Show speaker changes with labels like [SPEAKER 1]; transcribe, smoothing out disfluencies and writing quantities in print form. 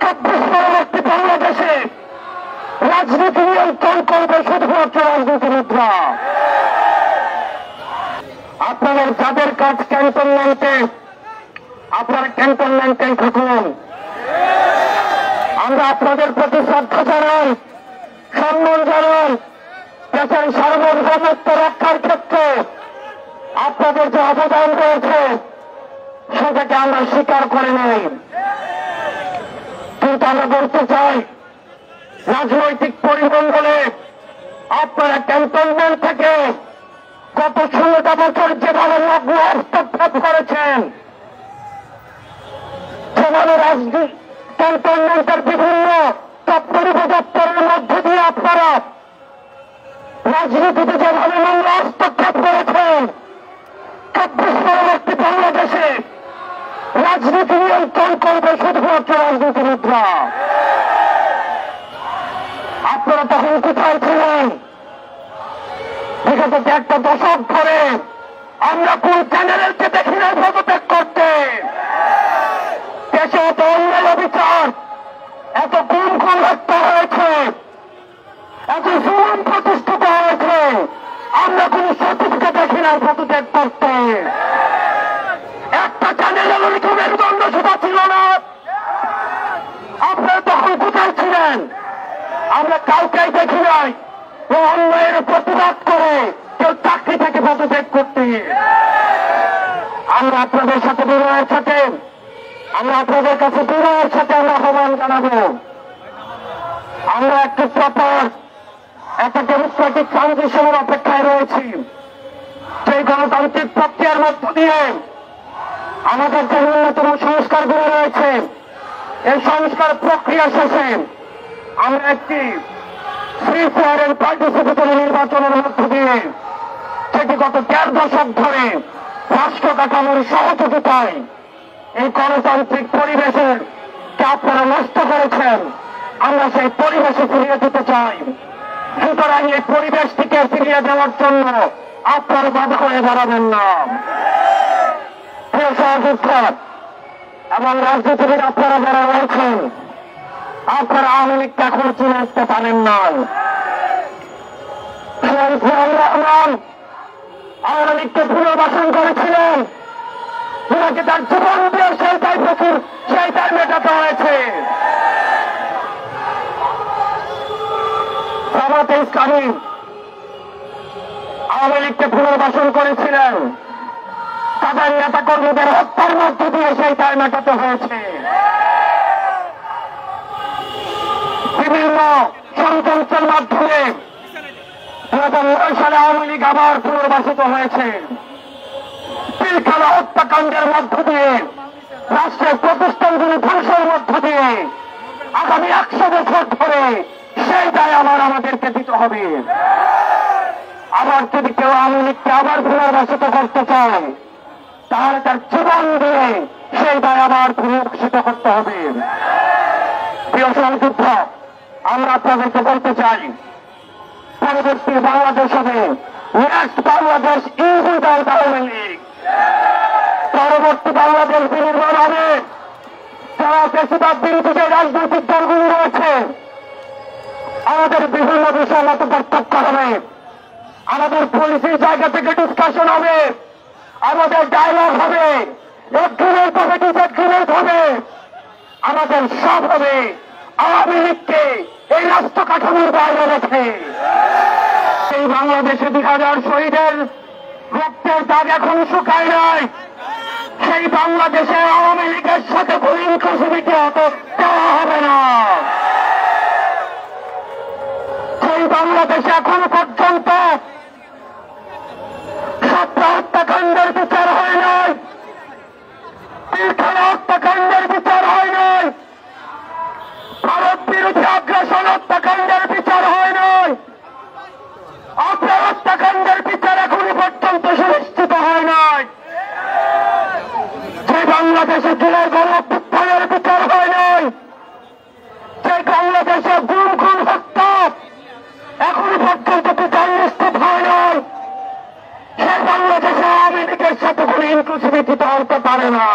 [SPEAKER 1] পরবর্তী বাংলাদেশে রাজনীতি নিয়ন্ত্রণ করবে শুধুমাত্র রাজনীতিবিদরা। আপনাদের যাদের কাজ ক্যান্টনমেন্টে, আপনারা ক্যান্টনমেন্টে থাকুন। আমরা আপনাদের প্রতি শ্রদ্ধা জানাই, সম্মান জানাই। দেশের সার্বভৌমত্ব রক্ষার ক্ষেত্রে আপনাদের যে অবদান রয়েছে সেটাকে আমরা স্বীকার করে নেই। কিন্তু আমরা বলতে চাই, রাজনৈতিক পরিমণ্ডলে আপনারা ক্যান্টনমেন্ট থেকে গত 16টা বছর যেভাবে লগ্ন হস্তক্ষেপ করেছেন, যেভাবে ক্যান্টনমেন্টের বিভিন্ন দপ্তরের মধ্যে দিয়ে আপনারা রাজনীতিতে যেভাবে নোংরা হস্তক্ষেপ করেছেন, 24 পরবর্তী বাংলাদেশে রাজনীতি নিয়ন্ত্রণ করবে শুধুমাত্র রাজনীতিবিদরা। আপনারা তখন কোথায় ছিলেন? বিগত একটা দশক ধরে আমরা কোন চ্যানেলকে দেখি না পদত্যাগ করতে। দেশে এত অন্যায় অবিচার, এত খুন হত্যা হয়েছে, এত জুলুম প্রতিষ্ঠিত হয়েছে, আমরা কোন সচিবকে দেখি না পদত্যাগ করতে। একটা চ্যানেলের মেরুদণ্ড সেটা ছিল না। আপনারা তখন কোথায় ছিলেন? আমরা কাউকেই দেখি নাই ও অন্যায়ের প্রতিবাদ করে কেউ চাকরি থেকে পদত্যাগ করতে। আমরা আপনাদের সাথে বিনয়ের সাথে, আমরা আপনাদের কাছে বিনয়ের সাথে আমরা আহ্বান জানাবো। আমরা একটু প্রপার একটা ডেমোক্রেটিক ট্রানজিশনের অপেক্ষায় রয়েছি। সেই গণতান্ত্রিক প্রক্রিয়ার মধ্য দিয়ে আমাদের যে ন্যূনতম সংস্কারগুলো রয়েছে, এই সংস্কার প্রক্রিয়া শেষে আমরা একটি ফ্রি ফেয়ার এন্ড পার্টিসিপেটরি নির্বাচনের মধ্য দিয়ে, যেটি গত 1.5 দশক ধরে রাষ্ট্র কাঠামোর সহযোগিতায় এই গণতান্ত্রিক পরিবেশের কে আপনারা নষ্ট করেছেন, আমরা সেই পরিবেশে ফিরিয়ে দিতে চাই। সুতরাং এই পরিবেশটিকে ফিরিয়ে দেওয়ার জন্য আপনারা বাধা হয়ে দাঁড়াবেন না। প্রিয় সহযোদ্ধা এবং রাজনীতিবিদ আপনারা যারা রয়েছেন, আপনারা আওয়ামী লীগকে এখন চিনতে পারেন না। রহমান আওয়ামী লীগকে পুনর্বাসন করেছিলেন, ওনাকে তার জীবন দিয়ে সেইটাই মেটাতে হয়েছে। জামাতে ইসলামী আওয়ামী লীগকে পুনর্বাসন করেছিলেন, তাদের নেতা কর্মীদের হত্যার মধ্য দিয়ে সেইটাই মেটাতে হয়েছে। বিভিন্ন ষড়যন্ত্রের মাধ্যমে 2009 সালে আওয়ামী লীগ আবার পুনর্বাসিত হয়েছে। পিলখানা হত্যাকাণ্ডের মধ্য দিয়ে, রাষ্ট্রের প্রতিষ্ঠানগুলি ধ্বংসের মধ্য দিয়ে আগামী 100 বছর ধরে সেই দায় আবার আমাদেরকে দিতে হবে। আবার যদি কেউ আওয়ামী লীগকে আবার পুনর্বাসিত করতে চায়, তাহলে তার জীবন দিয়ে সেই দায় আবার পুনর্বাসিত করতে হবে। প্রিয় সহযোদ্ধা, আমরা আপনাদেরকে বলতে চাই, পরবর্তী বাংলাদেশ হবে next Bangladesh is without Awami League. পরবর্তী বাংলাদেশ বিনির্মাণ হবে যারা বেশিরভাগ বিরোধী যে রাজনৈতিক দলগুলি রয়েছে, আমাদের বিভিন্ন বিষয় মত পার্থক্য হবে, আমাদের পলিসির জায়গা থেকে ডিসকাশন হবে, আমাদের ডায়লগ হবে, এগ্রিমেন্ট হবে, ডিসএগ্রিমেন্ট হবে, আমাদের সব হবে আওয়ামী লীগকে এই রাষ্ট্র কাঠামোর বাইরে রেখে। এই বাংলাদেশে 2000 শহীদের রক্তের দাগ এখন শুকায় নাই। সেই বাংলাদেশে আওয়ামী লীগের সাথে কোনো ইনক্লুসিভিটি হতে দেওয়া হবে না। সেই বাংলাদেশে এখনো পর্যন্ত 17 হত্যাকাণ্ডের বিচার হয় নাই, পিলখানা হত্যাকাণ্ডের বিচার হয় নাই, ভারত বিরোধী আগ্রাসন হত্যাকাণ্ডের বিচার হয় নাই, আপনার হত্যাকাণ্ডের বিচার এখনই পর্যন্ত সুনিশ্চিত হয় নাই। যে বাংলাদেশে জুলাই গণঅভ্যুত্থানের বিচার হয় নাই, যে বাংলাদেশে গুম খুন হত্যা এখনই পর্যন্ত বিচার নিশ্চিত হয় নাই, সেই বাংলাদেশে আওয়ামী লীগের সাথে কোনো ইনক্লুসিভিটি হতে পারে না।